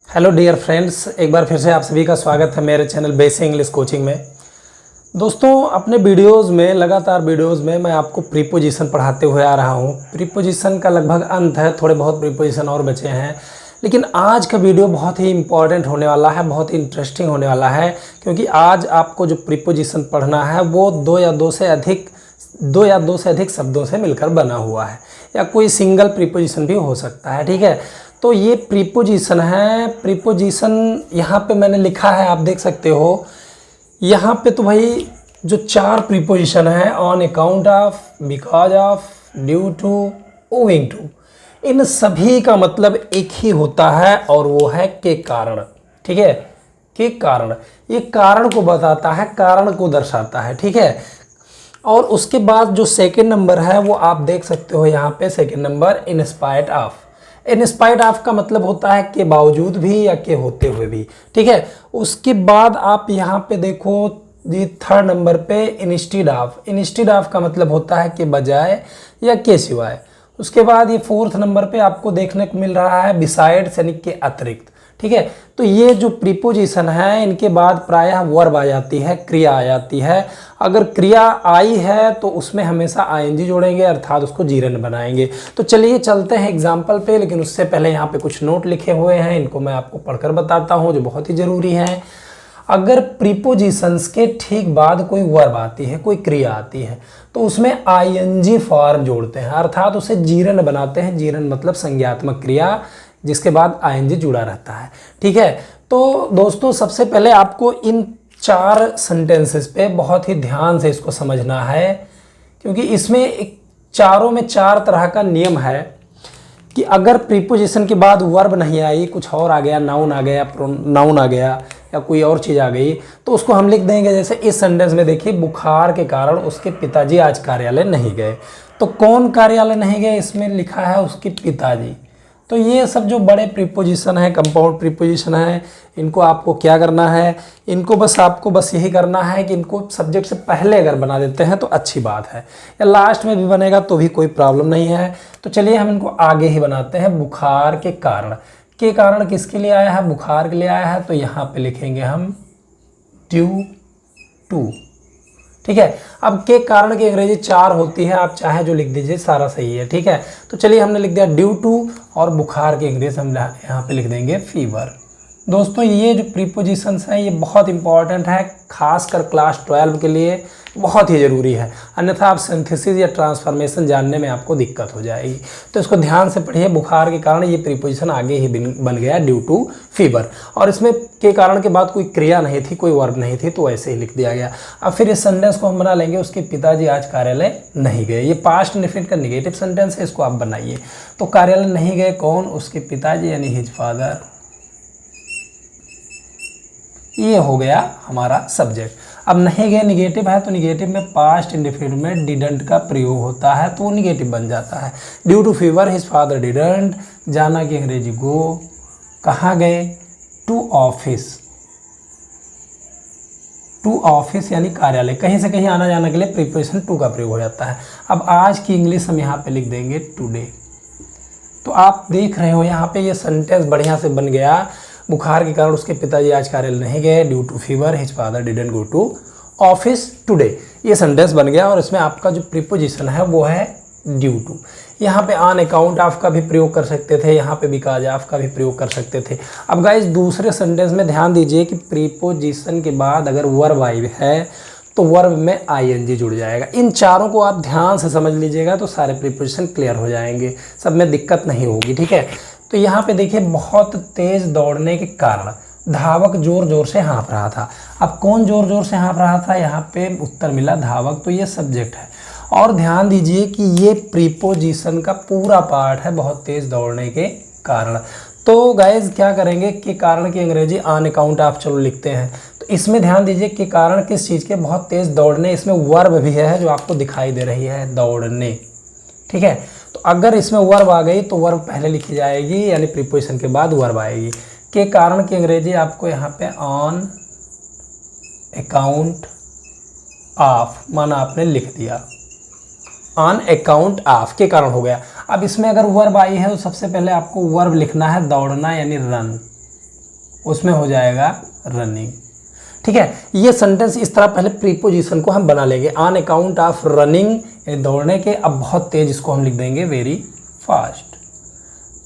Hello dear friends, एक बार फिर से आप सभी का स्वागत है मेरे चैनल बेसिक इंग्लिश कोचिंग में। दोस्तों, अपने लगातार वीडियोज़ में मैं आपको प्रीपोजिशन पढ़ाते हुए आ रहा हूँ। प्रीपोजिशन का लगभग अंत है, थोड़े बहुत प्रीपोजिशन और बचे हैं, लेकिन आज का वीडियो बहुत ही इंपॉर्टेंट होने वाला है, बहुत ही इंटरेस्टिंग होने वाला है, क्योंकि आज आपको जो प्रीपोजिशन पढ़ना है वो दो या दो से अधिक शब्दों से मिलकर बना हुआ है, या कोई सिंगल प्रीपोजिशन भी हो सकता है। ठीक है, तो ये प्रीपोजिशन है। प्रीपोजिशन यहाँ पे मैंने लिखा है, आप देख सकते हो। यहाँ पे तो भाई जो चार प्रीपोजिशन है, on account of, because of, due to, owing to, इन सभी का मतलब एक ही होता है और वो है के कारण। ठीक है, के कारण, ये कारण को बताता है, कारण को दर्शाता है। ठीक है, और उसके बाद जो सेकंड नंबर है वो आप देख सकते हो यहाँ पे, second number in spite of. In spite of का मतलब होता है के बावजूद भी या के होते हुए भी। ठीक है, उसके बाद आप यहाँ पे देखो, ये थर्ड नंबर पे इंस्टीड ऑफ। इंस्टीड ऑफ का मतलब होता है के बजाय या के सिवाय। उसके बाद ये फोर्थ नंबर पे आपको देखने को मिल रहा है बिसाइड्स, यानी के अतिरिक्त। ठीक है, तो ये जो प्रीपोजिशन है इनके बाद प्रायः वर्ब आ जाती है, क्रिया आ जाती है। अगर क्रिया आई है तो उसमें हमेशा आईएनजी जोड़ेंगे, अर्थात उसको जीरन बनाएंगे। तो चलिए चलते हैं एग्जाम्पल पे, लेकिन उससे पहले यहाँ पे कुछ नोट लिखे हुए हैं, इनको मैं आपको पढ़कर बताता हूँ, जो बहुत ही ज़रूरी है। अगर प्रीपोजिशंस के ठीक बाद कोई वर्ब आती है, कोई क्रिया आती है, तो उसमें आईएनजी फॉर्म जोड़ते हैं, अर्थात उसे जीरन बनाते हैं। जीरन मतलब संज्ञात्मक क्रिया जिसके बाद आईएनजी जुड़ा रहता है। ठीक है, तो दोस्तों सबसे पहले आपको इन चार सेंटेंसेस पे बहुत ही ध्यान से इसको समझना है, क्योंकि इसमें एक चारों में चार तरह का नियम है कि अगर प्रीपोजिशन के बाद वर्ब नहीं आई, कुछ और आ गया, नाउन आ गया, प्रोनाउन आ गया, या कोई और चीज़ आ गई, तो उसको हम लिख देंगे। जैसे इस सेंटेंस में देखिए, बुखार के कारण उसके पिताजी आज कार्यालय नहीं गए। तो कौन कार्यालय नहीं गए, इसमें लिखा है उसके पिताजी। तो ये सब जो बड़े प्रीपोजिशन है, कंपाउंड प्रीपोजिशन है, इनको आपको क्या करना है, आपको बस यही करना है कि इनको सब्जेक्ट से पहले अगर बना देते हैं तो अच्छी बात है, या लास्ट में भी बनेगा तो भी कोई प्रॉब्लम नहीं है। तो चलिए हम इनको आगे ही बनाते हैं। बुखार के कारण, के कारण किसके लिए आया है, बुखार के लिए आया है, तो यहाँ पे लिखेंगे हम ड्यू टू। ठीक है, अब के कारण की अंग्रेजी चार होती है, आप चाहे जो लिख दीजिए, सारा सही है। ठीक है, तो चलिए हमने लिख दिया ड्यू टू, और बुखार की अंग्रेजी हम यहाँ पे लिख देंगे फीवर। दोस्तों, ये जो प्रीपोजिशंस हैं ये बहुत इंपॉर्टेंट है, खासकर क्लास 12 के लिए बहुत ही ज़रूरी है, अन्यथा आप सिंथेसिस या ट्रांसफॉर्मेशन जानने में आपको दिक्कत हो जाएगी। तो इसको ध्यान से पढ़िए। बुखार के कारण, ये प्रीपोजिशन आगे ही बन गया ड्यू टू फीवर, और इसमें के कारण के बाद कोई क्रिया नहीं थी, कोई वर्ब नहीं थी, तो ऐसे ही लिख दिया गया। अब फिर इस सेंटेंस को हम बना लेंगे, उसके पिताजी आज कार्यालय नहीं गए। ये पास्ट इंडेफिनिट का निगेटिव सेंटेंस है, इसको आप बनाइए। तो कार्यालय नहीं गए कौन, उसके पिताजी, यानी हिज फादर। ये हो गया हमारा सब्जेक्ट। अब नहीं गए निगेटिव है, तो निगेटिव में पास्ट इंडेफिनिट में डिडंट का प्रयोग होता है, तो वो निगेटिव बन जाता है। Due to fever his father didn't, जाना की अंग्रेजी गो, कहाँ गए, टू ऑफिस। टू ऑफिस यानी कार्यालय, कहीं से कहीं आना जाने के लिए प्रीपोजिशन टू का प्रयोग हो जाता है। अब आज की इंग्लिश हम यहाँ पे लिख देंगे टुडे। तो आप देख रहे हो यहाँ पे ये सेंटेंस बढ़िया से बन गया। बुखार के कारण उसके पिताजी आज कार्यालय नहीं गए, due to fever his father didn't go to office today. ये सेंटेंस बन गया, और इसमें आपका जो प्रीपोजिशन है वो है ड्यू टू। यहाँ पे ऑन अकाउंट ऑफ का भी प्रयोग कर सकते थे, यहाँ पे बिकॉज ऑफ का भी प्रयोग कर सकते थे। अब गाइस, दूसरे सेंटेंस में ध्यान दीजिए कि प्रीपोजिशन के बाद अगर वर्ब आई है तो वर्ब में आईएनजी जुड़ जाएगा। इन चारों को आप ध्यान से समझ लीजिएगा तो सारे प्रीपोजिशन क्लियर हो जाएंगे, सब में दिक्कत नहीं होगी। ठीक है, तो यहाँ पे देखिए, बहुत तेज दौड़ने के कारण धावक जोर जोर से हाँफ रहा था। अब कौन जोर जोर से हाँफ रहा था, यहाँ पे उत्तर मिला धावक, तो ये सब्जेक्ट है। और ध्यान दीजिए कि ये प्रीपोजिशन का पूरा पार्ट है, बहुत तेज दौड़ने के कारण। तो गाइज क्या करेंगे, के कारण की अंग्रेजी ऑन अकाउंट ऑफ चलो लिखते हैं। तो इसमें ध्यान दीजिए कि कारण किस चीज़ के, बहुत तेज दौड़ने, इसमें वर्ब भी है जो आपको दिखाई दे रही है, दौड़ने। ठीक है, तो अगर इसमें वर्ब आ गई तो वर्ब पहले लिखी जाएगी, यानी प्रीपोजिशन के बाद वर्ब आएगी। के कारण की अंग्रेजी आपको यहाँ पे ऑन अकाउंट ऑफ, माना आपने लिख दिया ऑन अकाउंट ऑफ, के कारण हो गया। अब इसमें अगर वर्ब आई है तो सबसे पहले आपको वर्ब लिखना है, दौड़ना यानी रन। उसमें हो जाएगा रनिंग। ठीक है, ये सेंटेंस इस तरह पहले प्रीपोजिशन को हम बना लेंगे। ऑन अकाउंट ऑफ रनिंग, दौड़ने के, अब बहुत तेज, इसको हम लिख देंगे वेरी फास्ट।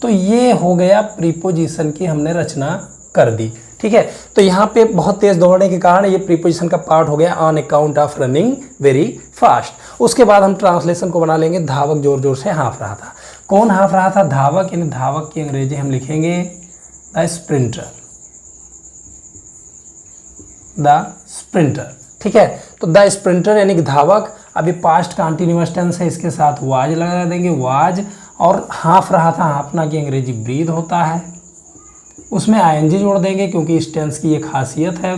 तो ये हो गया प्रीपोजिशन की हमने रचना कर दी। ठीक है, तो यहाँ पे बहुत तेज दौड़ने के कारण ये प्रीपोजिशन का पार्ट हो गया on account of running very fast. उसके बाद हम ट्रांसलेशन को बना लेंगे। धावक जोर जोर से हाँफ रहा था। कौन हाँफ रहा था? धावक, यानी धावक की अंग्रेजी हम लिखेंगे द स्प्रिंटर, द स्प्रिंटर। ठीक है, तो द स्प्रिंटर यानी कि धावक। अभी पास्ट कंटिन्यूअस टेंस है, इसके साथ वाज लगा देंगे, वाज। और हाँफ रहा था, हाँफना की अंग्रेजी ब्रीद होता है, उसमें आईएनजी जोड़ देंगे क्योंकि इस टेंस की ये खासियत है,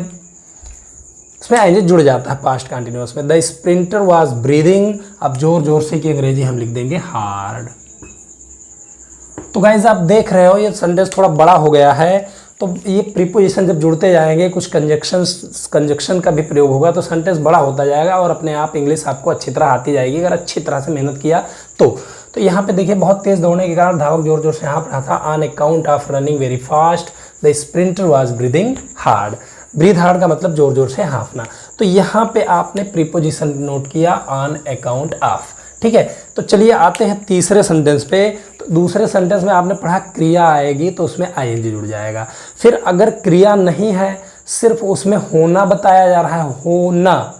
इसमें आईएनजी जुड़ जाता है पास्ट कंटिन्यूअस में। द स्प्रिंटर वाज ब्रीदिंग, अब जोर जोर से की अंग्रेजी हम लिख देंगे हार्ड। तो गाइज आप देख रहे हो ये सेंटेंस थोड़ा बड़ा हो गया है, तो ये प्रीपोजिशन जब जुड़ते जाएंगे, कुछ कंजक्शन का भी प्रयोग होगा, तो सेंटेंस बड़ा होता जाएगा और अपने आप इंग्लिश आपको अच्छी तरह आती जाएगी अगर अच्छी तरह से मेहनत किया तो यहाँ पे देखिए, बहुत तेज दौड़ने के कारण धावक जोर जोर से हाँफ रहा था। On account of running very fast the sprinter was breathing hard. Breathe hard का मतलब जोर जोर से हाँफना। तो यहाँ पे आपने प्रीपोजिशन नोट किया ऑन अकाउंट ऑफ। ठीक है, तो चलिए आते हैं तीसरे सेंटेंस पे। तो दूसरे सेंटेंस में आपने पढ़ा क्रिया आएगी तो उसमें आईएनजी जुड़ जाएगा। फिर अगर क्रिया नहीं है, सिर्फ उसमें होना बताया जा रहा है, होना।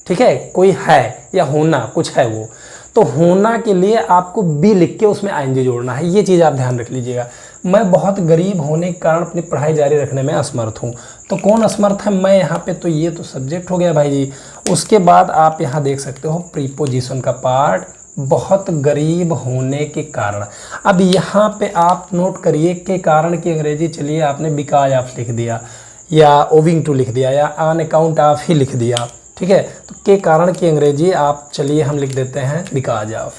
ठीक है, कोई है या होना, कुछ है वो, तो होना के लिए आपको बी लिख के उसमें आईएनजी जोड़ना है। ये चीज़ आप ध्यान रख लीजिएगा। मैं बहुत गरीब होने के कारण अपनी पढ़ाई जारी रखने में असमर्थ हूँ। तो कौन असमर्थ है? मैं यहाँ पे, तो ये तो सब्जेक्ट हो गया भाई जी। उसके बाद आप यहाँ देख सकते हो प्रीपोजिशन का पार्ट, बहुत गरीब होने के कारण। अब यहाँ पे आप नोट करिए के कारण की अंग्रेजी, चलिए आपने बिकॉज ऑफ लिख दिया या ओविंग टू लिख दिया या ऑन अकाउंट ऑफ ही लिख दिया। ठीक है, तो के कारण की अंग्रेजी आप, चलिए हम लिख देते हैं बिकॉज ऑफ,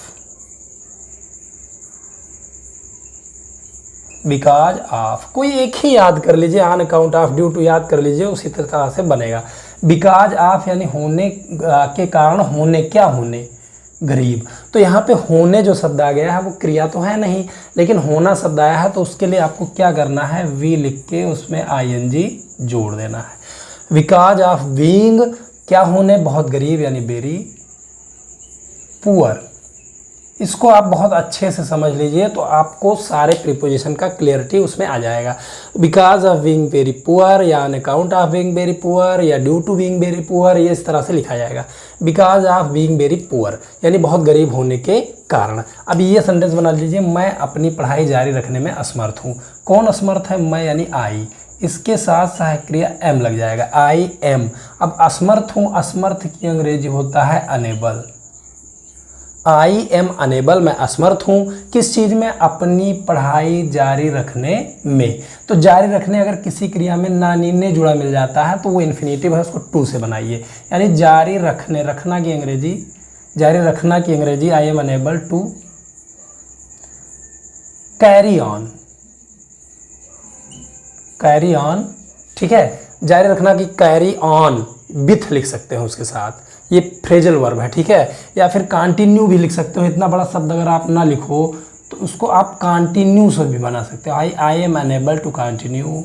बिकॉज ऑफ। कोई एक ही याद कर लीजिए, on account of, due to याद कर लीजिए, उसी तरह से बनेगा। बिकॉज ऑफ यानी होने के कारण, होने, क्या होने? गरीब। तो यहाँ पे होने जो शब्द आ गया है वो क्रिया तो है नहीं, लेकिन होना शब्द आया है, तो उसके लिए आपको क्या करना है? वी लिख के उसमें आईएनजी जोड़ देना है। बिकॉज ऑफ बीइंग, क्या होने? बहुत गरीब, यानी वेरी पुअर। इसको आप बहुत अच्छे से समझ लीजिए तो आपको सारे प्रीपोजिशन का क्लियरिटी उसमें आ जाएगा। Because of being very poor या on account of being very poor या due to being very poor, ये इस तरह से लिखा जाएगा। Because of being very poor यानी बहुत गरीब होने के कारण। अब ये सेंटेंस बना लीजिए, मैं अपनी पढ़ाई जारी रखने में असमर्थ हूँ। कौन असमर्थ है? मैं यानी आई, इसके साथ सहायक क्रिया एम लग जाएगा, आई एम। अब असमर्थ हूँ, असमर्थ की अंग्रेजी होता है अनेबल। आई एम अनेबल, मैं असमर्थ हूँ किस चीज़ में? अपनी पढ़ाई जारी रखने में। तो जारी रखने अगर किसी क्रिया में नानीने जुड़ा मिल जाता है तो वो इन्फिनेटिव है, उसको टू से बनाइए, यानी जारी रखने, रखना की अंग्रेजी, जारी रखना की अंग्रेजी I am unable to carry on, carry on. ठीक है, जारी रखना की कैरी ऑन विथ लिख सकते हैं उसके साथ, ये फ्रेजल वर्ब है। ठीक है, या फिर कंटिन्यू भी लिख सकते हो। इतना बड़ा शब्द अगर आप ना लिखो तो उसको आप कंटिन्यू से भी बना सकते हो। I am unable to continue,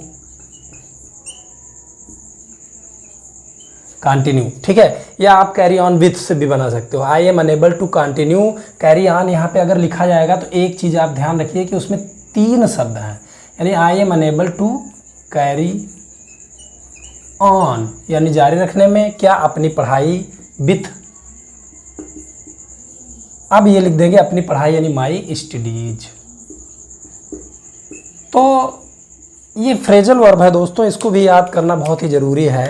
continue. ठीक है, या आप कैरी ऑन विथ से भी बना सकते हो। I am unable to continue, carry on यहाँ पे अगर लिखा जाएगा तो एक चीज़ आप ध्यान रखिए कि उसमें तीन शब्द हैं, यानी I am unable to carry on यानी जारी रखने में, क्या? अपनी पढ़ाई, विथ। अब ये लिख देंगे अपनी पढ़ाई यानी माई स्टडीज। तो ये फ्रेजल वर्ब है दोस्तों, इसको भी याद करना बहुत ही ज़रूरी है।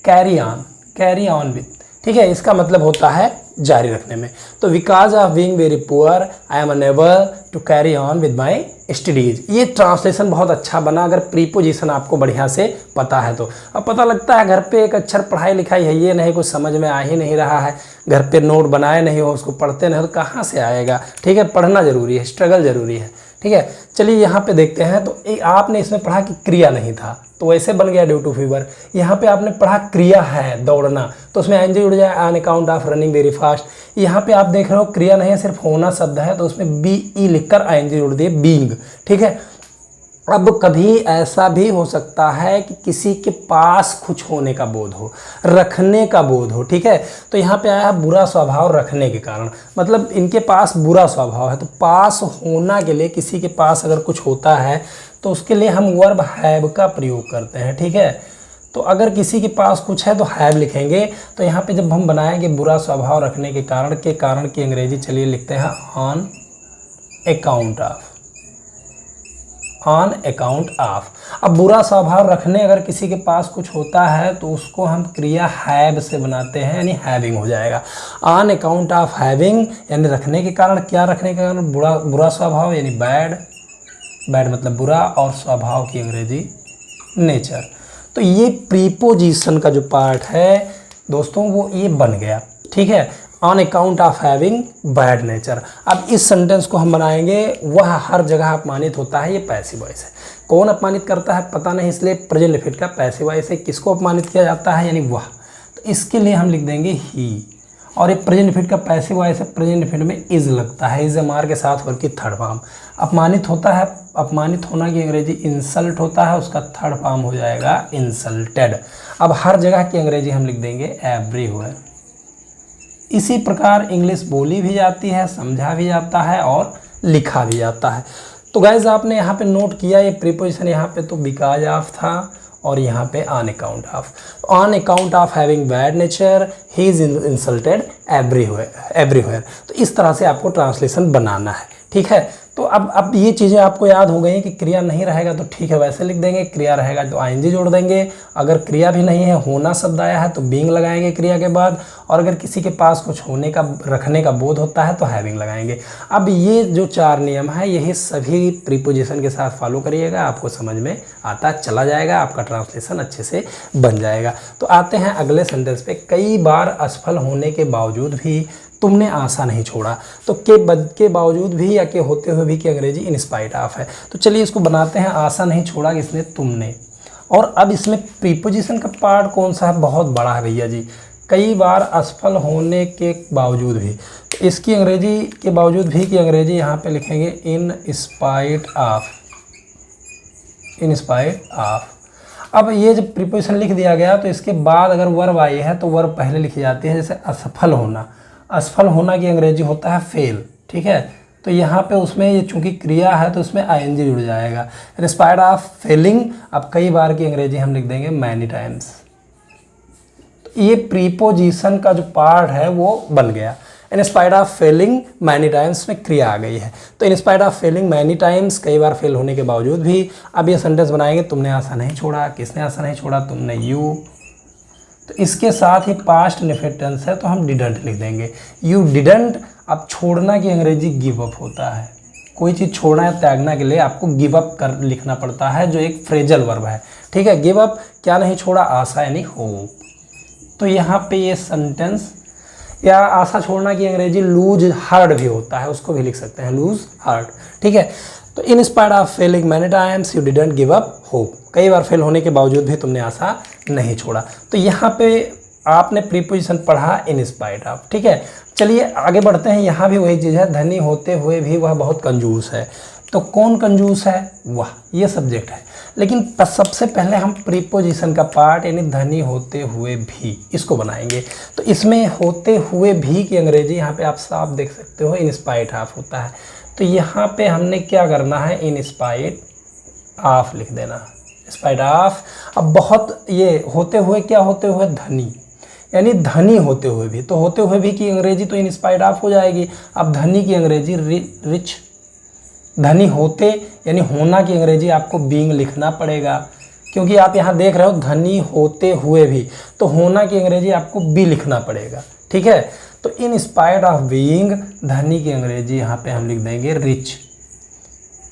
Carry on, carry on with. ठीक है, इसका मतलब होता है जारी रखने में। तो because of being very poor I am unable to carry on with my studies. ये ट्रांसलेशन बहुत अच्छा बना अगर प्रीपोजिशन आपको बढ़िया से पता है तो। अब पता लगता है घर पे एक अक्षर पढ़ाई लिखाई है ये नहीं, कुछ समझ में आ ही नहीं रहा है, घर पे नोट बनाए नहीं हो, उसको पढ़ते नहीं हो तो कहाँ से आएगा? ठीक है, पढ़ना ज़रूरी है, स्ट्रगल ज़रूरी है। ठीक है, चलिए यहाँ पे देखते हैं। तो आपने इसमें पढ़ा कि क्रिया नहीं था तो वैसे बन गया ड्यू टू फीवर। यहाँ पे आपने पढ़ा क्रिया है दौड़ना, तो उसमें आईएनजी जुड़ जाए, on account of running very fast. यहाँ पे आप देख रहे हो क्रिया नहीं है, सिर्फ होना शब्द है, तो उसमें बी ई लिखकर आईएनजी जुड़ दिए, बीइंग। ठीक है, अब कभी ऐसा भी हो सकता है कि किसी के पास कुछ होने का बोध हो, रखने का बोध हो, ठीक है। तो यहाँ पे आया है बुरा स्वभाव रखने के कारण, मतलब इनके पास बुरा स्वभाव है। तो पास होना के लिए किसी के पास अगर कुछ होता है तो उसके लिए हम वर्ब हैव का प्रयोग करते हैं, ठीक है। तो अगर किसी के पास कुछ है तो हैव लिखेंगे। तो यहाँ पे जब हम बनाएंगे बुरा स्वभाव रखने के कारण की अंग्रेजी चलिए लिखते हैं on account of, on account of. अब बुरा स्वभाव रखने अगर किसी के पास कुछ होता है तो उसको हम क्रिया हैव से बनाते हैं, यानी हैविंग हो जाएगा। ऑन अकाउंट ऑफ हैविंग यानी रखने के कारण, क्या रखने के कारण, बुरा स्वभाव यानी बैड, बैड मतलब बुरा, और स्वभाव की अंग्रेजी नेचर। तो ये प्रीपोजिशन का जो पार्ट है दोस्तों वो ये बन गया, ठीक है, on account of having bad nature. अब इस सेंटेंस को हम बनाएंगे, वह हर जगह अपमानित होता है, ये पैसिव वॉइस है। कौन अपमानित करता है पता नहीं, इसलिए प्रेजेंट इंडेफिनिट का पैसिव वॉइस है। किसको अपमानित किया जाता है यानी वह, तो इसके लिए हम लिख देंगे ही। और ये प्रेजेंट इंडेफिनिट का पैसिव वॉइस है, प्रेजेंट इंडेफिनिट में इज लगता है, इज एम-आर के साथ वर्ब की थर्ड फॉर्म। अपमानित होता है, अपमानित होना की अंग्रेजी इंसल्ट होता है, उसका थर्ड फॉर्म हो जाएगा इंसल्टेड। अब हर जगह की अंग्रेजी हम लिख देंगे एवरीवेयर। इसी प्रकार इंग्लिश बोली भी जाती है, समझा भी जाता है और लिखा भी जाता है। तो गाइज आपने यहाँ पे नोट किया ये प्रीपोजिशन, यहाँ पे तो बिकॉज ऑफ था और यहाँ पे on account of. On account of having bad nature he is insulted everywhere. तो इस तरह से आपको ट्रांसलेशन बनाना है, ठीक है। तो अब ये चीज़ें आपको याद हो गई कि क्रिया नहीं रहेगा तो ठीक है वैसे लिख देंगे, क्रिया रहेगा तो आईएनजी जोड़ देंगे। अगर क्रिया भी नहीं है, होना शब्द आया है तो बीइंग लगाएंगे क्रिया के बाद, और अगर किसी के पास कुछ होने का, रखने का बोध होता है तो हैविंग लगाएंगे। अब ये जो 4 नियम है यही सभी प्रीपोजिशन के साथ फॉलो करिएगा, आपको समझ में आता चला जाएगा, आपका ट्रांसलेशन अच्छे से बन जाएगा। तो आते हैं अगले सेंटेंस पे। कई बार असफल होने के बावजूद भी तुमने आशा नहीं छोड़ा। तो के बावजूद भी या के होते हुए भी की अंग्रेजी इन स्पाइट ऑफ है। तो चलिए इसको बनाते हैं, आशा नहीं छोड़ा किसने, तुमने। और अब इसमें प्रीपोजिशन का पार्ट कौन सा है, बहुत बड़ा है भैया जी। कई बार असफल होने के बावजूद भी, तो इसकी अंग्रेजी के बावजूद भी की अंग्रेजी यहाँ पे लिखेंगे in spite of, in spite of. अब ये जब प्रीपोजिशन लिख दिया गया तो इसके बाद अगर वर्ब आई है तो वर्ब पहले लिखी जाती है। जैसे असफल होना, असफल होना की अंग्रेजी होता है फेल, ठीक है। तो यहाँ पे उसमें ये चूंकि क्रिया है तो उसमें आईएनजी जुड़ जाएगा, इन स्पाइट ऑफ फेलिंग। अब कई बार की अंग्रेजी हम लिख देंगे मैनी टाइम्स। तो ये प्रीपोजिशन का जो पार्ट है वो बन गया। In spite of Fehling many times में क्रिया आ गई है। तो in spite of Fehling many times, कई बार फेल होने के बावजूद भी। अब ये सेंटेंस बनाएंगे, तुमने आशा नहीं छोड़ा, किसने आशा नहीं छोड़ा, तुमने, यू। तो इसके साथ ही पास्ट इंडेफिनिट टेंस है तो हम डिडंट लिख देंगे, यू डिडंट। अब छोड़ना की अंग्रेजी गिव अप होता है। कोई चीज़ छोड़ना या त्यागना के लिए आपको गिव अप कर लिखना पड़ता है, जो एक फ्रेजल वर्ब है, ठीक है। गिव अप, क्या नहीं छोड़ा, आशा यानी होप। तो यहाँ पे ये सेंटेंस, या आशा छोड़ना की अंग्रेजी लूज हार्ट भी होता है, उसको भी लिख सकते हैं लूज हार्ट, ठीक है। तो in spite of Fehling many times you didn't give up hope. कई बार फेल होने के बावजूद भी तुमने आशा नहीं छोड़ा। तो यहाँ पे आपने प्रीपोजिशन पढ़ा इन स्पाइट ऑफ, ठीक है। चलिए आगे बढ़ते हैं। यहाँ भी वही चीज़ है, धनी होते हुए भी वह बहुत कंजूस है। तो कौन कंजूस है, वह, ये सब्जेक्ट है। लेकिन सबसे पहले हम प्रीपोजिशन का पार्ट यानी धनी होते हुए भी इसको बनाएंगे। तो इसमें होते हुए भी की अंग्रेजी यहाँ पे आप साफ देख सकते हो इन स्पाइट ऑफ होता है। तो यहाँ पे हमने क्या करना है, इन स्पाइट ऑफ लिख देना, स्पाइट ऑफ। अब बहुत ये होते हुए, क्या होते हुए, धनी, यानी धनी होते हुए भी। तो होते हुए भी की अंग्रेजी तो इन स्पाइट ऑफ हो जाएगी। अब धनी की अंग्रेजी रिच। धनी होते यानी होना की अंग्रेजी आपको बीइंग लिखना पड़ेगा, क्योंकि आप यहाँ देख रहे हो धनी होते हुए भी, तो होना की अंग्रेजी आपको बी लिखना पड़ेगा, ठीक है। तो इन स्पाइट ऑफ बीइंग, धनी की अंग्रेजी यहाँ पे हम लिख देंगे रिच।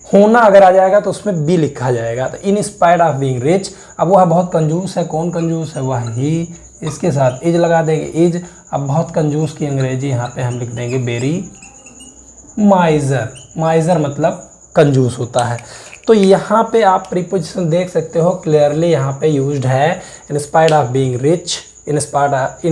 होना अगर आ जाएगा तो उसमें बी लिखा जाएगा। तो in spite of being rich. अब वह बहुत कंजूस है, कौन कंजूस है, वह ही। इसके साथ इज लगा देंगे, इज। अब बहुत कंजूस की अंग्रेजी यहाँ पे हम लिख देंगे वेरी माइजर। माइजर मतलब कंजूस होता है। तो यहाँ पे आप प्रीपोजिशन देख सकते हो क्लियरली यहाँ पे यूज्ड है in spite of being rich, in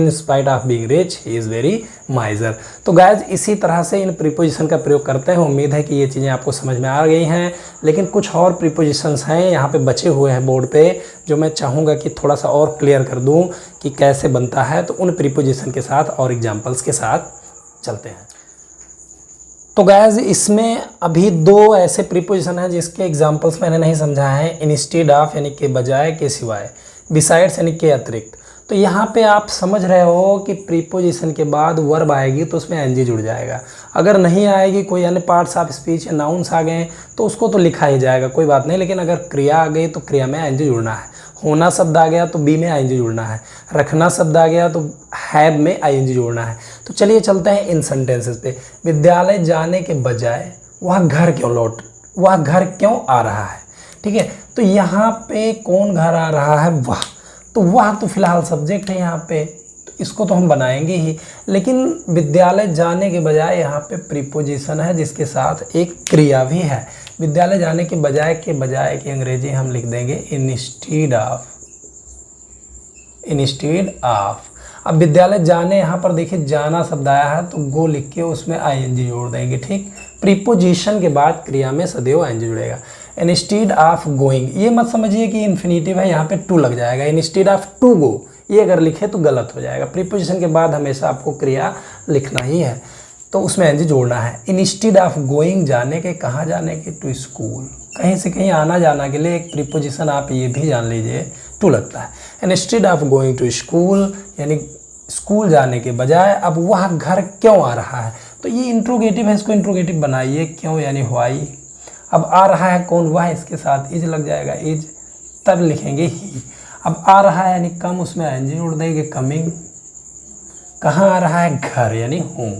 spite of being rich he is very माइजर। तो गाइज इसी तरह से इन प्रीपोजिशन का प्रयोग करते हैं। उम्मीद है कि ये चीज़ें आपको समझ में आ गई हैं, लेकिन कुछ और प्रीपोजिशंस हैं यहाँ पे बचे हुए हैं बोर्ड पे, जो मैं चाहूँगा कि थोड़ा सा और क्लियर कर दूँ कि कैसे बनता है। तो उन प्रीपोजिशन के साथ और एग्जाम्पल्स के साथ चलते हैं। तो गाइज इसमें अभी दो ऐसे प्रीपोजिशन हैं जिसके एग्जांपल्स मैंने नहीं समझा है। इंस्टेड ऑफ यानी के बजाय, के सिवाय, बिसाइड्स यानी के अतिरिक्त। तो यहाँ पे आप समझ रहे हो कि प्रीपोजिशन के बाद वर्ब आएगी तो उसमें एनजी जुड़ जाएगा। अगर नहीं आएगी, कोई अन्य पार्ट्स ऑफ स्पीच या नाउन्स आ गए तो उसको तो लिखा ही जाएगा, कोई बात नहीं। लेकिन अगर क्रिया आ गई तो क्रिया में एनजी जुड़ना है। होना शब्द आ गया तो बी में आईएनजी जोड़ना है। रखना शब्द आ गया तो हैव में आईएनजी जोड़ना है। तो चलिए चलते हैं इन सेंटेंसेस पे। विद्यालय जाने के बजाय वह घर क्यों आ रहा है। ठीक है, तो यहाँ पे कौन घर आ रहा है, वह। तो वह तो फिलहाल सब्जेक्ट है यहाँ पे, तो इसको तो हम बनाएंगे ही। लेकिन विद्यालय जाने के बजाय यहाँ पे प्रीपोजिशन है जिसके साथ एक क्रिया भी है। विद्यालय जाने के बजाय की अंग्रेजी हम लिख देंगे इंस्टीड ऑफ। अब विद्यालय जाने, यहाँ पर देखिए जाना शब्द आया है तो गो लिख के उसमें आईएनजी जोड़ देंगे। ठीक, प्रीपोजिशन के बाद क्रिया में सदैव आईएनजी जुड़ेगा। इंस्टीड ऑफ गोइंग, ये मत समझिए कि इन्फिनिटिव है, यहाँ पे टू लग जाएगा। इंस्टीड ऑफ टू गो, ये अगर लिखे तो गलत हो जाएगा। प्रीपोजिशन के बाद हमेशा आपको क्रिया लिखना ही है, तो उसमें एनजी जोड़ना है। इंस्टीड ऑफ गोइंग, जाने के, कहाँ जाने के, टू स्कूल, कहीं से कहीं आना जाना के लिए एक प्रीपोजिशन आप ये भी जान लीजिए टू लगता है। Instead of going to school यानी स्कूल जाने के बजाय अब वह घर क्यों आ रहा है। तो ये इंट्रोगेटिव है, इसको इंट्रोगेटिव बनाइए। क्यों यानी व्हाई। अब आ रहा है कौन, वह, इसके साथ इज लग जाएगा, इज, तब लिखेंगे ही। अब आ रहा है यानी कम, उसमें एनजी जोड़ देंगे, कमिंग। कहाँ आ रहा है, घर यानी होम।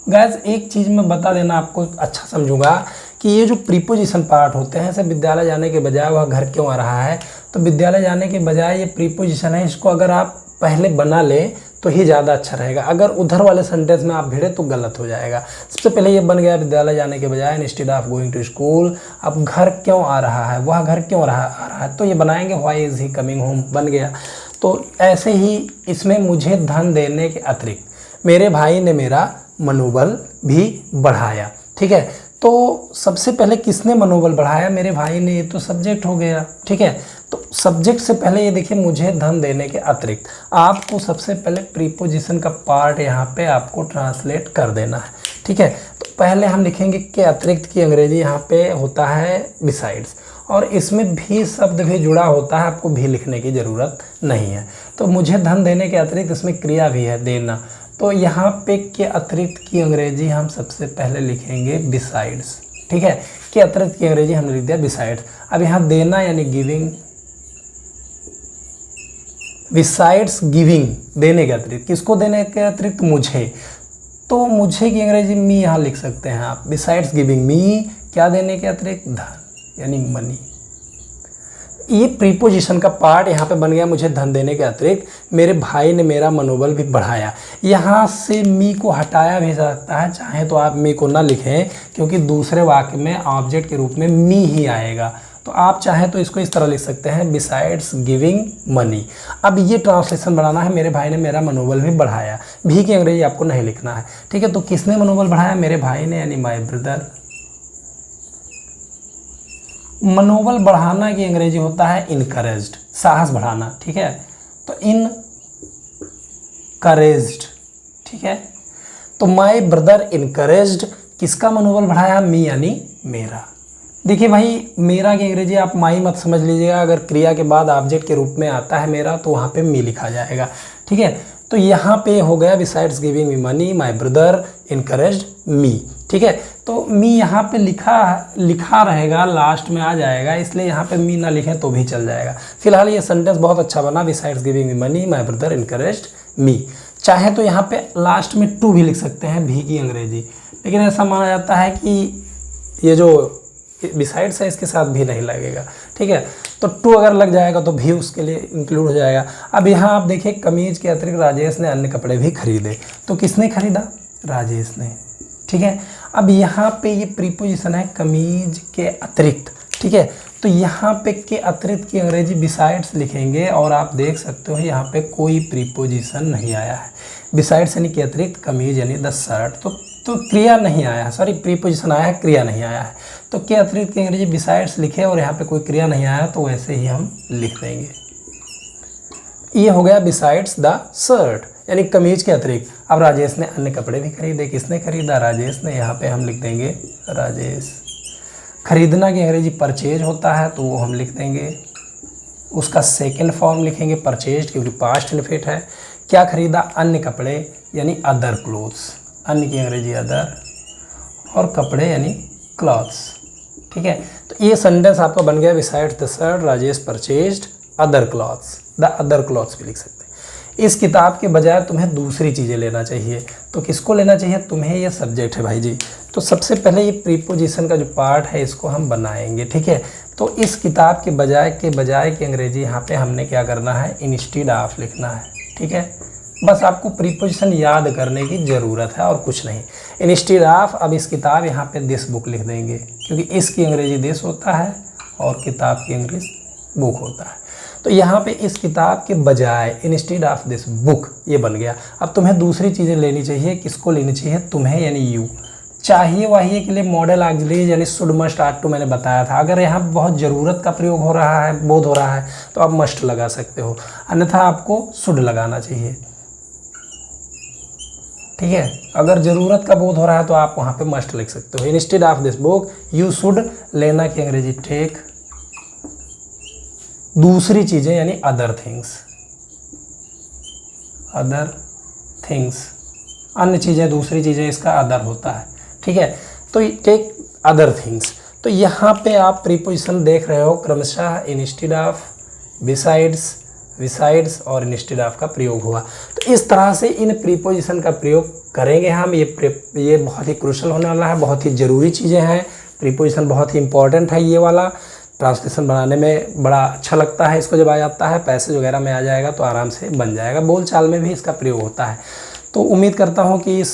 गाइस एक चीज़ मैं बता देना आपको, अच्छा समझूंगा कि ये जो प्रीपोजिशन पार्ट होते हैं, जैसे विद्यालय जाने के बजाय वह घर क्यों आ रहा है, तो विद्यालय जाने के बजाय ये प्रीपोजिशन है, इसको अगर आप पहले बना लें तो ही ज़्यादा अच्छा रहेगा। अगर उधर वाले सेंटेंस में आप भिड़े तो गलत हो जाएगा। सबसे पहले ये बन गया विद्यालय जाने के बजाय instead of going to school. अब घर क्यों आ रहा है, वह घर क्यों आ रहा है, तो ये बनाएंगे why is he coming home, बन गया। तो ऐसे ही इसमें मुझे धन देने के अतिरिक्त मेरे भाई ने मेरा मनोबल भी बढ़ाया। ठीक है, तो सबसे पहले किसने मनोबल बढ़ाया, मेरे भाई ने, ये तो सब्जेक्ट हो गया। ठीक है, तो सब्जेक्ट से पहले ये देखिए मुझे धन देने के अतिरिक्त, आपको सबसे पहले प्रीपोजिशन का पार्ट यहाँ पे आपको ट्रांसलेट कर देना है। ठीक है, तो पहले हम लिखेंगे के अतिरिक्त की अंग्रेजी यहाँ पे होता है बिसाइड्स, और इसमें भी शब्द भी जुड़ा होता है, आपको भी लिखने की ज़रूरत नहीं है। तो मुझे धन देने के अतिरिक्त इसमें क्रिया भी है, देना। तो यहाँ पे के अतिरिक्त की अंग्रेजी हम सबसे पहले लिखेंगे बिसाइड्स। ठीक है, के अतिरिक्त की अंग्रेजी हमने लिख दिया बिसाइड्स। अब यहाँ देना यानी गिविंग, बिसाइड्स गिविंग, देने के अतिरिक्त। किसको देने के अतिरिक्त, मुझे। तो मुझे की अंग्रेजी मी यहाँ लिख सकते हैं आप, बिसाइड्स गिविंग मी, क्या देने के अतिरिक्त, धन यानी मनी। ये प्रीपोजिशन का पार्ट यहाँ पे बन गया, मुझे धन देने के अतिरिक्त मेरे भाई ने मेरा मनोबल भी बढ़ाया। यहाँ से मी को हटाया भी जा सकता है, चाहे तो आप मी को ना लिखें क्योंकि दूसरे वाक्य में ऑब्जेक्ट के रूप में मी ही आएगा। तो आप चाहें तो इसको इस तरह लिख सकते हैं, बिसाइड्स गिविंग मनी। अब ये ट्रांसलेशन बनाना है, मेरे भाई ने मेरा मनोबल भी बढ़ाया। भी की अंग्रेजी आपको नहीं लिखना है। ठीक है, तो किसने मनोबल बढ़ाया, मेरे भाई ने यानी माई ब्रदर। मनोबल बढ़ाना की अंग्रेजी होता है इनकरेज्ड, साहस बढ़ाना। ठीक है, तो इनकरेज्ड। ठीक है, तो माई ब्रदर इनकरेज्ड, किसका मनोबल बढ़ाया, मी यानी मेरा। देखिए भाई, मेरा की अंग्रेजी आप माई मत समझ लीजिएगा, अगर क्रिया के बाद ऑब्जेक्ट के रूप में आता है मेरा तो वहाँ पे मी लिखा जाएगा। ठीक है, तो यहाँ पे हो गया besides giving me money my brother encouraged me. ठीक है, तो मी यहाँ पे लिखा रहेगा, लास्ट में आ जाएगा, इसलिए यहाँ पे मी ना लिखें तो भी चल जाएगा। फिलहाल ये सेंटेंस बहुत अच्छा बना, besides giving me money my brother encouraged me. चाहे तो यहाँ पे लास्ट में टू भी लिख सकते हैं, भी की अंग्रेजी, लेकिन ऐसा माना जाता है कि ये जो बिसाइड्स है इसके साथ भी नहीं लगेगा। ठीक है, तो टू अगर लग जाएगा तो भी उसके लिए इंक्लूड हो जाएगा। अब यहाँ आप देखिए, कमीज के अतिरिक्त राजेश ने अन्य कपड़े भी खरीदे। तो किसने खरीदा, राजेश ने। ठीक है, अब यहाँ पे ये प्रीपोजिशन है कमीज के अतिरिक्त। ठीक है, तो यहाँ पे के अतिरिक्त की अंग्रेजी बिसाइड्स लिखेंगे और आप देख सकते हो यहाँ पे कोई प्रीपोजिशन नहीं आया है। बिसाइड्स यानी के अतिरिक्त, कमीज यानी द शर्ट, तो क्रिया नहीं आया है, सॉरी प्रीपोजिशन आया है, क्रिया नहीं आया है। तो के अतिरिक्त की अंग्रेजी बिसाइड्स लिखे और यहाँ पे कोई क्रिया नहीं आया, तो वैसे ही हम लिख देंगे। ये हो गया बिसाइड्स द शर्ट यानी कमीज के अतिरिक्त। अब राजेश ने अन्य कपड़े भी खरीदे, किसने खरीदा? राजेश ने। यहाँ पे हम लिख देंगे राजेश। खरीदना की अंग्रेजी परचेज होता है, तो वो हम लिख देंगे। उसका सेकेंड फॉर्म लिखेंगे परचेज, क्योंकि पास्ट इनफिनिट है। क्या खरीदा? अन्य कपड़े यानी अदर क्लोथ्स। अन्य की अंग्रेजी अदर और कपड़े यानी क्लॉथ्स। ठीक है, तो ये सेंटेंस आपका बन गया besides the shirt Rajesh purchased other clothes. The other clothes भी लिख सकते हैं। इस किताब के बजाय तुम्हें दूसरी चीज़ें लेना चाहिए, तो किसको लेना चाहिए? तुम्हें। ये सब्जेक्ट है भाई जी। तो सबसे पहले ये प्रीपोजिशन का जो पार्ट है इसको हम बनाएंगे। ठीक है, तो इस किताब के बजाय की अंग्रेजी यहाँ पे हमने क्या करना है? इंस्टीड ऑफ लिखना है। ठीक है, बस आपको प्रीपोजिशन याद करने की ज़रूरत है और कुछ नहीं। इंस्टीड ऑफ, अब इस किताब यहाँ पे दिस बुक लिख देंगे, क्योंकि इसकी अंग्रेजी दिस होता है और किताब की अंग्रेजी बुक होता है। तो यहाँ पे इस किताब के बजाय इंस्टीड ऑफ दिस बुक ये बन गया। अब तुम्हें दूसरी चीज़ें लेनी चाहिए। किसको लेनी चाहिए? तुम्हें यानी यू। चाहिए वाहिए के लिए मॉडल ऑक्सिलरी यानी शुड मस्ट आर टू मैंने बताया था। अगर यहाँ बहुत ज़रूरत का प्रयोग हो रहा है, बोध हो रहा है, तो आप मस्ट लगा सकते हो, अन्यथा आपको शुड लगाना चाहिए। ठीक है, अगर ज़रूरत का बोध हो रहा है तो आप वहाँ पे मस्ट लिख सकते हो। Instead of this book you should, लेना की अंग्रेजी टेक, दूसरी चीज़ें यानी अदर थिंग्स। अदर थिंग्स, अन्य चीज़ें, दूसरी चीज़ें, इसका अदर होता है। ठीक है, तो टेक अदर थिंग्स। तो यहाँ पे आप प्रीपोजिशन देख रहे हो क्रमशः इंस्टेड ऑफ, बिसाइड्स और इंस्टेड ऑफ का प्रयोग हुआ। तो इस तरह से इन प्रीपोजिशन का प्रयोग करेंगे हम। ये बहुत ही क्रूशल होने वाला है, बहुत ही ज़रूरी चीज़ें हैं। प्रीपोजिशन बहुत ही इंपॉर्टेंट है। ये वाला ट्रांसलेशन बनाने में बड़ा अच्छा लगता है इसको, जब आ जाता है पैसेज वगैरह में आ जाएगा तो आराम से बन जाएगा। बोलचाल में भी इसका प्रयोग होता है। तो उम्मीद करता हूँ कि इस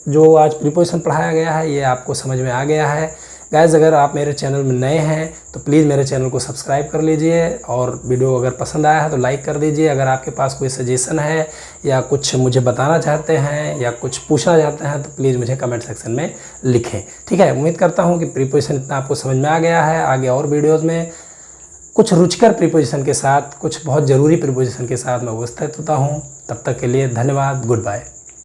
जो आज प्रीपोजिशन पढ़ाया गया है ये आपको समझ में आ गया है। गाइस, अगर आप मेरे चैनल में नए हैं तो प्लीज़ मेरे चैनल को सब्सक्राइब कर लीजिए, और वीडियो अगर पसंद आया है तो लाइक कर दीजिए। अगर आपके पास कोई सजेशन है या कुछ मुझे बताना चाहते हैं या कुछ पूछना चाहते हैं तो प्लीज़ मुझे कमेंट सेक्शन में लिखें। ठीक है, उम्मीद करता हूँ कि प्रीपोजिशन इतना आपको समझ में आ गया है। आगे और वीडियोज़ में कुछ रुचिकर प्रीपोजिशन के साथ, कुछ बहुत ज़रूरी प्रीपोजिशन के साथ मैं उपस्थित होता हूँ। तब तक के लिए धन्यवाद। Good bye.